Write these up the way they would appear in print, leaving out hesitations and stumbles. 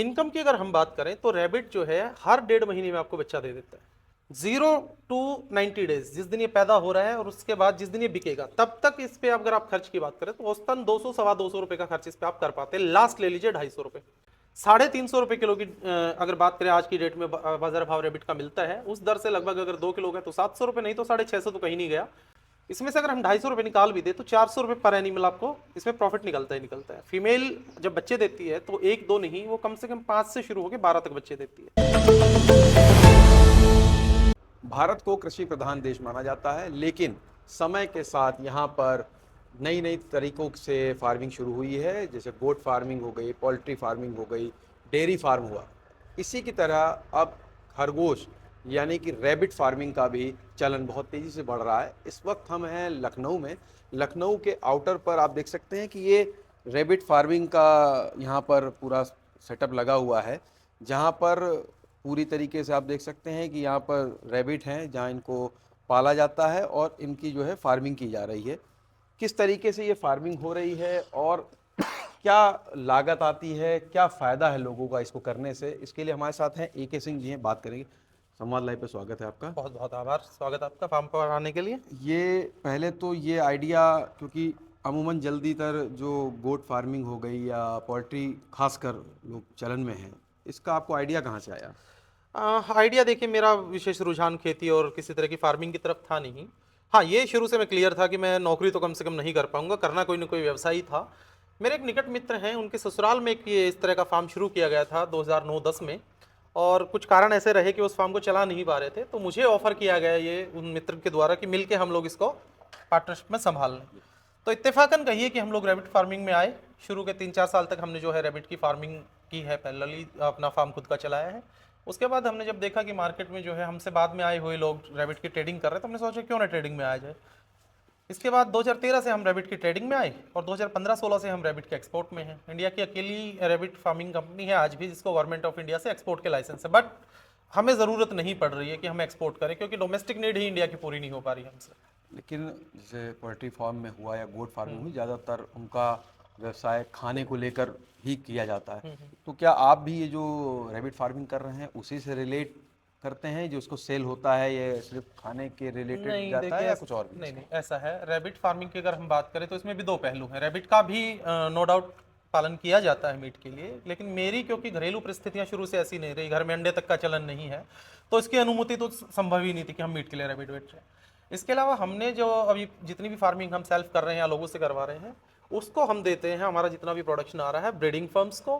Income की अगर हम बात करें तो रैबिट जो है हर 1.5 महीने में आपको बच्चा दे देता है। 0 to 90 डेज, जिस दिन ये पैदा हो रहा है और उसके बाद जिस दिन ये बिकेगा, तब तक इस पे अगर आप खर्च की बात करें तो औसतन 200 सवा 200 रुपए का खर्च इस पे आप कर पाते हैं। लास्ट ले लीजिए 250 रुपए, 350 रुपए किलो की अगर बात करें आज की डेट में बाजार भाव रैबिट का मिलता है, उस दर से लगभग अगर 2 किलो का तो 700 रुपए, नहीं तो 650 तो कहीं नहीं गया। इसमें से अगर हम 250 रुपए निकाल भी दे तो 400 रुपए पर एनिमल आपको इसमें प्रॉफिट निकलता ही निकलता है। फीमेल जब बच्चे देती है तो एक दो नहीं, वो कम से कम 5 से शुरू होकर 12 तक बच्चे देती है। भारत को कृषि प्रधान देश माना जाता है, लेकिन समय के साथ यहाँ पर नई नई तरीकों से फार्मिंग शुरू हुई है। जैसे गोट फार्मिंग हो गई, पोल्ट्री फार्मिंग हो गई, डेयरी फार्म हुआ। इसी की तरह अब खरगोश यानी कि रैबिट फार्मिंग का भी चलन बहुत तेज़ी से बढ़ रहा है। इस वक्त हम हैं लखनऊ में। लखनऊ के आउटर पर आप देख सकते हैं कि ये रैबिट फार्मिंग का यहाँ पर पूरा सेटअप लगा हुआ है, जहाँ पर पूरी तरीके से आप देख सकते हैं कि यहाँ पर रैबिट हैं, जहाँ इनको पाला जाता है और इनकी जो है फार्मिंग की जा रही है। किस तरीके से ये फार्मिंग हो रही है और क्या लागत आती है, क्या फ़ायदा है लोगों का इसको करने से, इसके लिए हमारे साथ हैं AK सिंह जी हैं, बात करेंगे। संवाद लाइव पे स्वागत है आपका। बहुत बहुत आभार, स्वागत आपका फार्म पर आने के लिए। ये पहले तो ये आइडिया, क्योंकि अमूमन जल्दी तर जो गोट फार्मिंग हो गई या पोल्ट्री खासकर लोग चलन में है, इसका आपको आइडिया कहाँ से आया? आइडिया देखिए, मेरा विशेष रुझान खेती और किसी तरह की फार्मिंग की तरफ था नहीं। हाँ, ये शुरू से मैं क्लियर था कि मैं नौकरी तो कम से कम नहीं कर पाऊंगा, करना कोई ना कोई व्यवसाय ही था। मेरे एक निकट मित्र हैं, उनके ससुराल में एक ये इस तरह का फार्म शुरू किया गया था 2009-10 में, और कुछ कारण ऐसे रहे कि उस फार्म को चला नहीं पा रहे थे, तो मुझे ऑफर किया गया ये उन मित्र के द्वारा कि मिलके हम लोग इसको पार्टनरशिप में संभाल लें। तो इत्तेफाकन कहिए कि हम लोग रैबिट फार्मिंग में आए। शुरू के 3-4 साल तक हमने जो है रैबिट की फार्मिंग की है, पैरेलली अपना फार्म खुद का चलाया है। उसके बाद हमने जब देखा कि मार्केट में जो है हमसे बाद में आए हुए लोग रैबिट की ट्रेडिंग कर रहे हैं, तो हमने सोचा क्यों ना ट्रेडिंग में आ जाए। इसके बाद 2013 से हम रैबिट की ट्रेडिंग में आए और 2015-16 से हम रैबिट के एक्सपोर्ट में हैं। इंडिया की अकेली रैबिट फार्मिंग कंपनी है आज भी जिसको गवर्नमेंट ऑफ इंडिया से एक्सपोर्ट के लाइसेंस है, बट हमें ज़रूरत नहीं पड़ रही है कि हम एक्सपोर्ट करें, क्योंकि डोमेस्टिक नीड ही इंडिया की पूरी नहीं हो पा रही हमसे। लेकिन जैसे पोल्ट्री फार्म में हुआ या गोट फार्मिंग हुई, ज़्यादातर उनका व्यवसाय खाने को लेकर ही किया जाता है। तो क्या आप भी ये जो रैबिट फार्मिंग कर रहे हैं उसी से रिलेट करते हैं, जो उसको सेल होता है, ये सिर्फ खाने के रिलेटेड नहीं जाता है देखिए, या कुछ और भी? नहीं नहीं, ऐसा है। रैबिट फार्मिंग की अगर हम बात करें तो इसमें भी दो पहलू हैं। रैबिट का भी नो डाउट पालन किया जाता है मीट के लिए, लेकिन मेरी क्योंकि घरेलू परिस्थितियां शुरू से ऐसी नहीं रही, घर में अंडे तक का चलन नहीं है, तो इसकी अनुमति तो संभव ही नहीं थी कि हम मीट के लिए रैबिट बेच रहे हैं। इसके अलावा हमने जो अभी जितनी भी फार्मिंग हम सेल्फ कर रहे हैं या लोगों से करवा रहे हैं, उसको हम देते हैं, हमारा जितना भी प्रोडक्शन आ रहा है ब्रीडिंग फर्म्स को,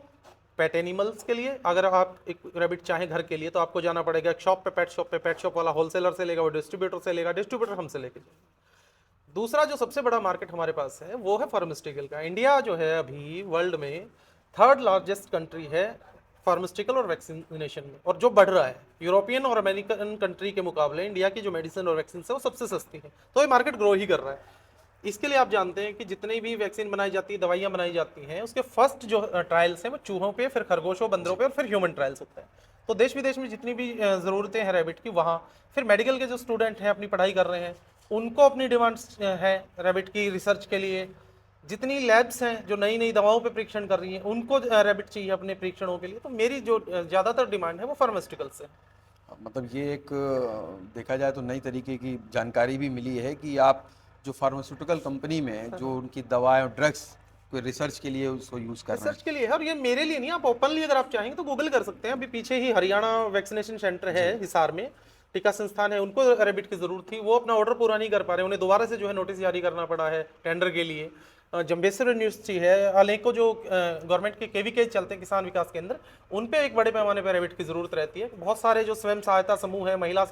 पेट एनिमल्स के लिए। अगर आप एक रैबिट चाहें घर के लिए तो आपको जाना पड़ेगा एक शॉप पे, पेट शॉप वाला होलसेलर से लेगा, वो डिस्ट्रीब्यूटर से लेगा, डिस्ट्रीब्यूटर हमसे लेके जाएगा। दूसरा जो सबसे बड़ा मार्केट हमारे पास है वो है फार्मास्यूटिकल का। इंडिया जो है अभी वर्ल्ड में 3rd लार्जेस्ट कंट्री है फार्मास्यूटिकल और वैक्सीनेशन में, और जो बढ़ रहा है। यूरोपियन और अमेरिकन कंट्री के मुकाबले इंडिया की जो मेडिसिन और वैक्सीन है वो सबसे सस्ती है, तो ये मार्केट ग्रो ही कर रहा है। इसके लिए आप जानते हैं कि जितनी भी वैक्सीन बनाई जाती है, दवाइयां बनाई जाती हैं, उसके फर्स्ट जो ट्रायल्स हैं वो चूहों पे, फिर खरगोशों, बंदरों पे, और फिर ह्यूमन ट्रायल्स होता है। तो देश विदेश में जितनी भी ज़रूरतें हैं रैबिट की, वहाँ फिर मेडिकल के जो स्टूडेंट हैं अपनी पढ़ाई कर रहे हैं, उनको अपनी डिमांड्स है रैबिट की रिसर्च के लिए। जितनी लैब्स हैं जो नई नई दवाओं पे परीक्षण कर रही हैं, उनको रैबिट चाहिए अपने परीक्षणों के लिए। तो मेरी जो ज़्यादातर डिमांड है वो फार्मास्यूटिकल से। मतलब ये एक देखा जाए तो नई तरीके की जानकारी भी मिली है कि आप जो फार्मास्यूटिकल कंपनी में जो उनकी दवाएं और ड्रग्स कोई रिसर्च के लिए उसको यूज़ कर रहे हैं। रिसर्च के लिए है, और ये मेरे लिए नहीं, आप ओपनली अगर आप चाहेंगे तो गूगल कर सकते हैं। अभी पीछे ही हरियाणा वैक्सीनेशन सेंटर है हिसार में, टीका संस्थान है, उनको रैबिट की जरूरत थी, वो अपना ऑर्डर पूरा नहीं कर पा रहे, उन्हें दोबारा से जो है नोटिस जारी करना पड़ा है टेंडर के लिए। जम्बेश्वर यूनिवर्सिटी है, अनेकों जो गवर्नमेंट के केवीके चलते हैं किसान विकास केंद्र, उन पे एक बड़े पैमाने पर रैबिट की जरूरत रहती है। बहुत सारे जो स्वयं सहायता समूह है, महिला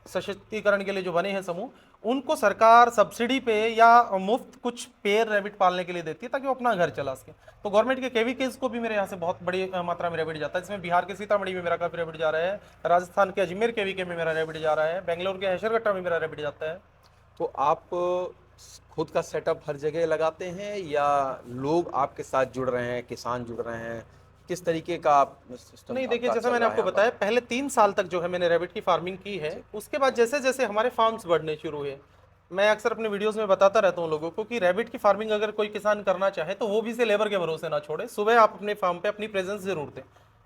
सशक्तिकरण के लिए जो बने हैं समूह, उनको सरकार सब्सिडी पे या मुफ्त कुछ पेयर रैबिट पालने के लिए देती है ताकि वो अपना घर चला सके। तो गवर्नमेंट के केवीकेज को भी मेरे यहाँ से बहुत बड़ी मात्रा में रैबिट जाता है, जिसमें बिहार के सीतामढ़ी में मेरा काफ़ी रैबिट जा रहा है, राजस्थान के अजमेर केवीके में मेरा रैबिट जा रहा है, बेंगलोर के हैशरगट्टा में मेरा रैबिट जाता है। तो आप खुद का सेटअप हर जगह लगाते हैं या लोग आपके साथ जुड़ रहे हैं, किसान जुड़ रहे हैं, किस तरीके का आप सिस्टम? नहीं देखिए, आपका जैसा चल मैंने रहा है आपको यहाँ बताया, पर? पहले 3 साल तक जो है मैंने रैबिट की फार्मिंग की है। उसके बाद जैसे जैसे हमारे फार्म्स बढ़ने शुरू हुए, मैं अक्सर अपने वीडियोस में बताता रहता हूँ लोगों को कि रैबिट की फार्मिंग अगर कोई किसान करना चाहे तो वो भी इसे लेबर के भरोसे ना छोड़े। सुबह आप अपने फार्म पे अपनी प्रेजेंस जरूर दें।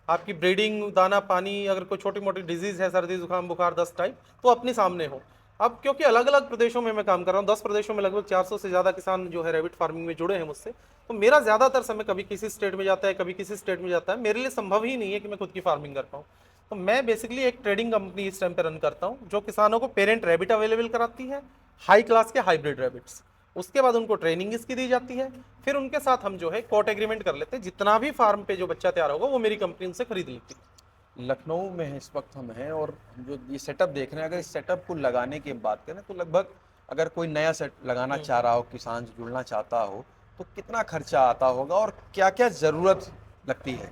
आपकी ब्रीडिंग, दाना पानी, अगर कोई छोटी मोटी डिजीज है, सर्दी जुकाम बुखार दस्त टाइप, तो अपने सामने हो। अब क्योंकि अलग अलग प्रदेशों में मैं काम कर रहा हूँ, 10 प्रदेशों में लगभग 400 से ज़्यादा किसान जो है रैबिट फार्मिंग में जुड़े हैं मुझसे, तो मेरा ज़्यादातर समय कभी किसी स्टेट में जाता है, कभी किसी स्टेट में जाता है। मेरे लिए संभव ही नहीं है कि मैं खुद की फार्मिंग कर पाऊँ। तो मैं बेसिकली एक ट्रेडिंग कंपनी इस टाइम पे रन करता हूँ, जो किसानों को पेरेंट रैबिट अवेलेबल कराती है, हाई क्लास के हाइब्रिड रैबिट्स। उसके बाद उनको ट्रेनिंग इसकी दी जाती है, फिर उनके साथ हम जो है कोट एग्रीमेंट कर लेते हैं, जितना भी फार्म पे जो बच्चा तैयार होगा वो मेरी कंपनी उनसे खरीद लेती है। लखनऊ में इस वक्त हम हैं और हम जो ये सेटअप देख रहे हैं, अगर इस सेटअप को लगाने की बात करें तो लगभग, अगर कोई नया सेट लगाना चाह रहा हो, किसान जुड़ना चाहता हो, तो कितना खर्चा आता होगा और क्या क्या ज़रूरत लगती है?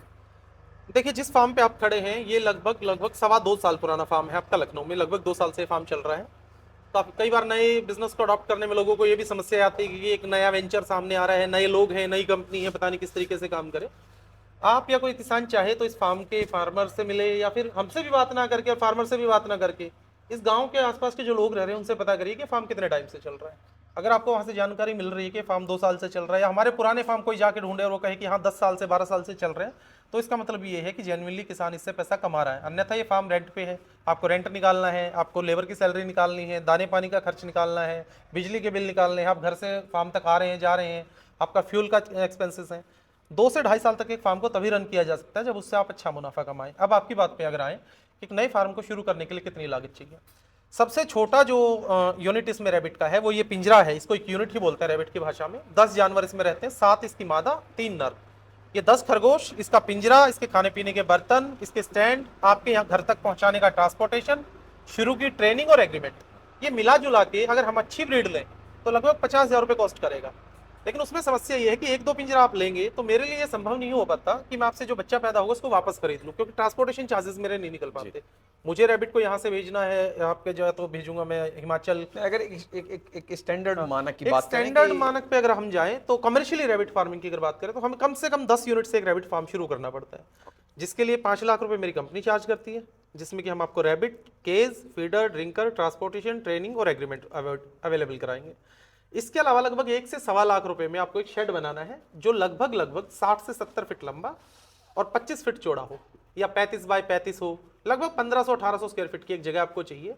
देखिए, जिस फार्म पे आप खड़े हैं ये लगभग लगभग 2.25 साल पुराना फार्म है आपका। लखनऊ में लगभग 2 साल से फार्म चल रहा है। तो कई बार नए बिजनेस को अडॉप्ट करने में लोगों को ये भी समस्या आती है कि एक नया वेंचर सामने आ रहा है, नए लोग हैं, नई कंपनी है, पता नहीं किस तरीके से काम करे। आप या कोई किसान चाहे तो इस फार्म के फार्मर से मिले, या फिर हमसे भी बात ना करके और फार्मर से भी बात ना करके इस गांव के आसपास के जो लोग रह रहे हैं उनसे पता करिए कि फार्म कितने टाइम से चल रहा है। अगर आपको वहां से जानकारी मिल रही है कि फार्म 2 साल से चल रहा है, या हमारे पुराने फार्म कोई जाके ढूंढे और वो कहे कि हाँ 10 साल से 12 साल से चल रहे हैं, तो इसका मतलब ये है कि जेन्युइनली किसान इससे पैसा कमा रहा है। अन्यथा ये फार्म रेंट पे है, आपको रेंट निकालना है, आपको लेबर की सैलरी निकालनी है, दाने पानी का खर्च निकालना है, बिजली के बिल निकालने हैं, आप घर से फार्म तक आ रहे हैं जा रहे हैं, आपका फ्यूल का एक्सपेंसेस है। 2 से 2.5 साल तक एक फार्म को तभी रन किया जा सकता है जब उससे आप अच्छा मुनाफा कमाएं। अब आपकी बात पे अगर आए कि एक नए फार्म को शुरू करने के लिए कितनी लागत चाहिए, सबसे छोटा जो यूनिट इसमें रैबिट का है वो ये पिंजरा है। इसको एक यूनिट ही बोलते हैं रैबिट की भाषा में। 10 जानवर इसमें रहते हैं, 7 इसकी मादा, 3 नर। ये 10 खरगोश, इसका पिंजरा, इसके खाने पीने के बर्तन, इसके स्टैंड, आपके यहाँ घर तक पहुंचाने का ट्रांसपोर्टेशन, शुरू की ट्रेनिंग और एग्रीमेंट, ये मिला जुला के अगर हम अच्छी ब्रीड लें तो लगभग 50,000 रुपये कॉस्ट करेगा। लेकिन उसमें समस्या ये है कि 1-2 पिंजरा आप लेंगे तो मेरे लिए ये संभव नहीं हो पाता कि मैं आपसे जो बच्चा पैदा होगा उसको वापस खरीद लूं, क्योंकि ट्रांसपोर्टेशन चार्जेस मेरे नहीं निकल पाते। मुझे रैबिट को यहाँ से भेजना है, आपके जो है तो भेजूंगा मैं हिमाचल। अगर एक स्टैंडर्ड मानक की एक बात करें स्टैंडर्ड कि मानक पे अगर हम जाएं तो कमर्शियली रैबिट फार्मिंग की अगर बात करें तो हमें कम से कम 10 यूनिट से एक रैबिट फार्म शुरू करना पड़ता है, जिसके लिए 5 लाख रुपए मेरी कंपनी चार्ज करती है, जिसमें कि हम आपको rabbit, cage, feeder, drinker, transportation, training और एग्रीमेंट अवेलेबल कराएंगे। इसके अलावा लगभग 1 से 1.25 लाख रुपए में आपको एक शेड बनाना है जो लगभग लगभग 60 से 70 फीट लंबा और 25 फीट चौड़ा हो, या 35 बाय 35 हो। लगभग 1500-1800 स्क्वायर फीट की एक जगह आपको चाहिए,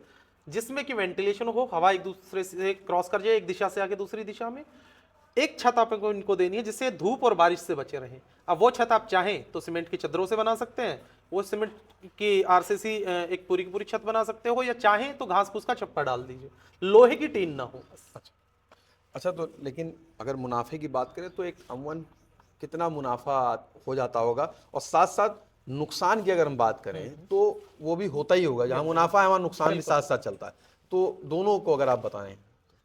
जिसमें कि वेंटिलेशन हो, हवा एक दूसरे से क्रॉस कर जाए, एक दिशा से आके दूसरी दिशा में। एक छत आपको इनको देनी है जिससे धूप और बारिश से बचे रहें। अब वो छत आप चाहें तो सीमेंट की चद्दरों से बना सकते हैं, वो सीमेंट की आरसीसी एक पूरी की पूरी छत बना सकते हो, या चाहें तो घास फूस का छप्पर डाल दीजिए, लोहे की टीन ना हो बस। अच्छा, तो लेकिन अगर मुनाफे की बात करें तो एक अमूमन कितना मुनाफा हो जाता होगा, और साथ साथ नुकसान की अगर हम बात करें तो वो भी होता ही होगा, जहाँ मुनाफा है वहाँ नुकसान भी साथ साथ चलता है, तो दोनों को अगर आप बताएं।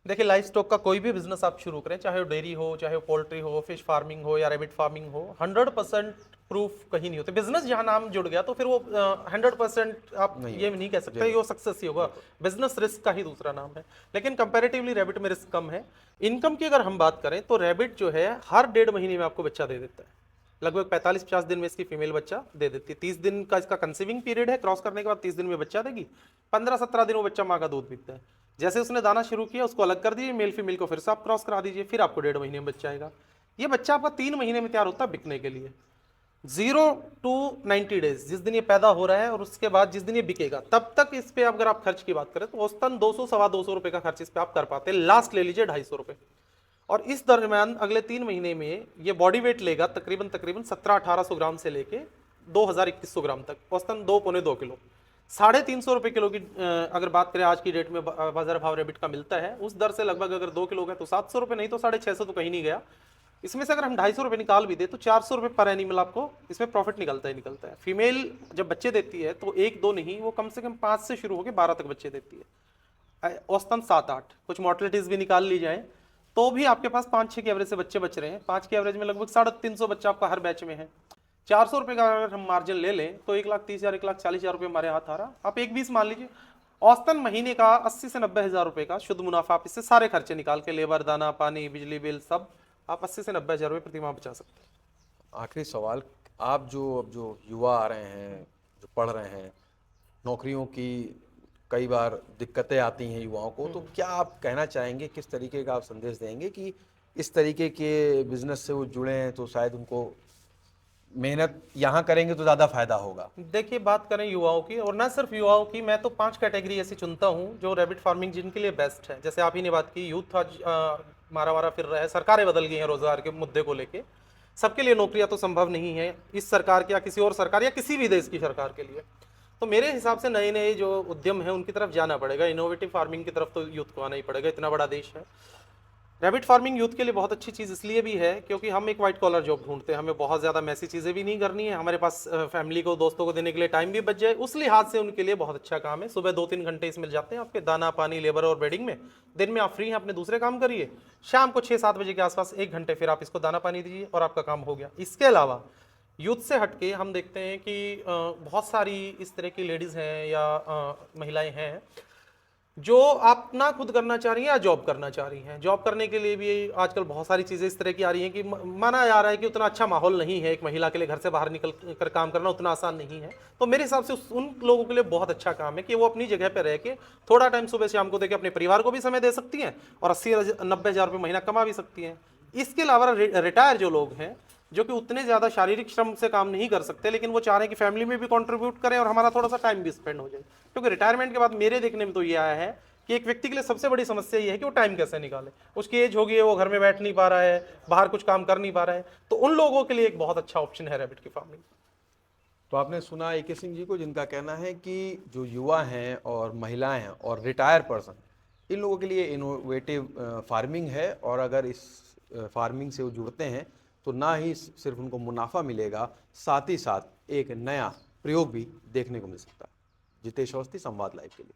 देखिए, लाइफ स्टॉक का कोई भी बिजनेस आप शुरू करें, चाहे वो डेयरी हो, चाहे वो पोल्ट्री हो, फिश फार्मिंग हो या रैबिट फार्मिंग हो, 100% प्रूफ कहीं नहीं होते। बिजनेस जहां नाम जुड़ गया तो फिर वो 100% आप ये नहीं कह सकते ये वो सक्सेस ही होगा। बिजनेस रिस्क का ही दूसरा नाम है, लेकिन कंपैरेटिवली रैबिट में रिस्क कम है। इनकम की अगर हम बात करें तो रैबिट जो है हर 1.5 महीने में आपको बच्चा दे देता है। लगभग 45-50 दिन में इसकी फीमेल बच्चा दे देती है। 30 दिन का इसका कंसीविंग पीरियड है, क्रॉस करने के बाद 30 दिन में बच्चा देगी। 15-17 दिन वो बच्चा माँ का दूध पीता है। जैसे उसने दाना शुरू किया उसको अलग कर दीजिए, मेल फीमेल को फिर से आप क्रॉस करा दीजिए, फिर आपको 1.5 महीने में बच्चा आएगा। ये बच्चा आपका 3 महीने में तैयार होता है बिकने के लिए। 0 to 90 डेज, जिस दिन ये पैदा हो रहा है और उसके बाद जिस दिन ये बिकेगा, तब तक इस पे अगर आप खर्च की बात करें तो औसतन 200-225 रुपए का खर्च इस पे आप कर पाते हैं। लास्ट ले लीजिए 250 रुपए, और इस दरमियान अगले 3 महीने में ये बॉडी वेट लेगा तकरीबन 1700-1800 ग्राम से लेके 2000-2100 ग्राम तक, औसतन 2-2.25 किलो। 350 रुपए किलो की अगर बात करें आज की डेट में बाजार भाव रैबिट का मिलता है, उस दर से लगभग अगर 2 किलो का तो 700 रुपए, नहीं तो 650 तो कहीं नहीं गया। इसमें से अगर हम 250 रुपए निकाल भी दे तो 400 रुपए पर एनिमल आपको इसमें प्रॉफिट निकलता ही निकलता है। फीमेल जब बच्चे देती है तो 1-2 नहीं, वो कम से कम 5 से शुरू होकर 12 तक बच्चे देती है, औसतन 7-8। कुछ मॉर्टलिटीज भी निकाल ली जाए तो भी आपके पास 5-6 के एवरेज से बच्चे बच रहे हैं। 5 के एवरेज में लगभग 350 बच्चा आपका हर बैच में है। 400 रुपए का अगर हम मार्जिन ले लें तो 1,30,000 1,40,000 रुपए हमारे हाथ आ रहा। आप 1,20 मान लीजिए, औसतन महीने का 80 से 90 हज़ार रुपए का शुद्ध मुनाफा आप इससे सारे खर्चे निकाल के, लेबर, दाना पानी, बिजली बिल सब, आप 80 से 90 हज़ार रुपए प्रति माह बचा सकते हैं। आखिरी सवाल, आप जो युवा आ रहे हैं, जो पढ़ रहे हैं, नौकरियों की कई बार दिक्कतें आती हैं युवाओं को, तो क्या आप कहना चाहेंगे, किस तरीके का आप संदेश देंगे कि इस तरीके के बिजनेस से वो जुड़े हैं तो शायद उनको मेहनत यहाँ करेंगे तो ज़्यादा फायदा होगा। देखिए, बात करें युवाओं की, और ना सिर्फ युवाओं की, मैं तो 5 कैटेगरी ऐसी चुनता हूँ जो रैबिट फार्मिंग जिनके लिए बेस्ट है। जैसे आप ही ने बात की, यूथ आज मारा मारा फिर रहा है, सरकारें बदल गई हैं रोजगार के मुद्दे को लेके, सबके लिए नौकरियां तो संभव नहीं है इस सरकार की या किसी और सरकार या किसी भी देश की सरकार के लिए। तो मेरे हिसाब से नए नए जो उद्यम है उनकी तरफ जाना पड़ेगा, इनोवेटिव फार्मिंग की तरफ तो यूथ को आना ही पड़ेगा, इतना बड़ा देश है। रैबिट फार्मिंग यूथ के लिए बहुत अच्छी चीज़ इसलिए भी है क्योंकि हम एक वाइट कॉलर जॉब ढूंढते हैं, हमें बहुत ज़्यादा मैसी चीज़ें भी नहीं करनी है, हमारे पास फैमिली को, दोस्तों को देने के लिए टाइम भी बच जाए, उस लिहाज से उनके लिए बहुत अच्छा काम है। सुबह 2-3 घंटे इसमें जाते हैं आपके, दाना पानी लेबर और बेडिंग में, दिन में आप फ्री हैं, अपने दूसरे काम करिए, शाम को 6-7 बजे के आसपास 1 घंटे फिर आप इसको दाना पानी दीजिए और आपका काम हो गया। इसके अलावा यूथ से हटके हम देखते हैं कि बहुत सारी इस तरह की लेडीज़ हैं या महिलाएं हैं जो अपना खुद करना चाह रही हैं या जॉब करना चाह रही हैं। जॉब करने के लिए भी आजकल बहुत सारी चीज़ें इस तरह की आ रही हैं कि माना जा रहा है कि उतना अच्छा माहौल नहीं है एक महिला के लिए, घर से बाहर निकल कर काम करना उतना आसान नहीं है। तो मेरे हिसाब से उन लोगों के लिए बहुत अच्छा काम है कि वो अपनी जगह पर रह के थोड़ा टाइम सुबह शाम को देके अपने परिवार को भी समय दे सकती हैं और 80-90 हज़ार रुपये महीना कमा भी सकती हैं। इसके अलावा रिटायर जो लोग हैं, जो कि उतने ज़्यादा शारीरिक श्रम से काम नहीं कर सकते, लेकिन वो चाह रहे हैं कि फैमिली में भी कंट्रीब्यूट करें और हमारा थोड़ा सा टाइम भी स्पेंड हो जाए, क्योंकि रिटायरमेंट के बाद मेरे देखने में तो ये आया है कि एक व्यक्ति के लिए सबसे बड़ी समस्या ये है कि वो टाइम कैसे निकाले। उसकी एज हो गई है, वो घर में बैठ नहीं पा रहा है, बाहर कुछ काम कर नहीं पा रहा है, तो उन लोगों के लिए एक बहुत अच्छा ऑप्शन है रैबिट की फार्मिंग। तो आपने सुना AK सिंह जी को, जिनका कहना है कि जो युवा हैं और महिलाएं हैं और रिटायर पर्सन, इन लोगों के लिए इनोवेटिव फार्मिंग है, और अगर इस फार्मिंग से वो जुड़ते हैं तो ना ही सिर्फ उनको मुनाफा मिलेगा, साथ ही साथ एक नया प्रयोग भी देखने को मिल सकता है। जितेश अवस्थी, संवाद लाइव के लिए।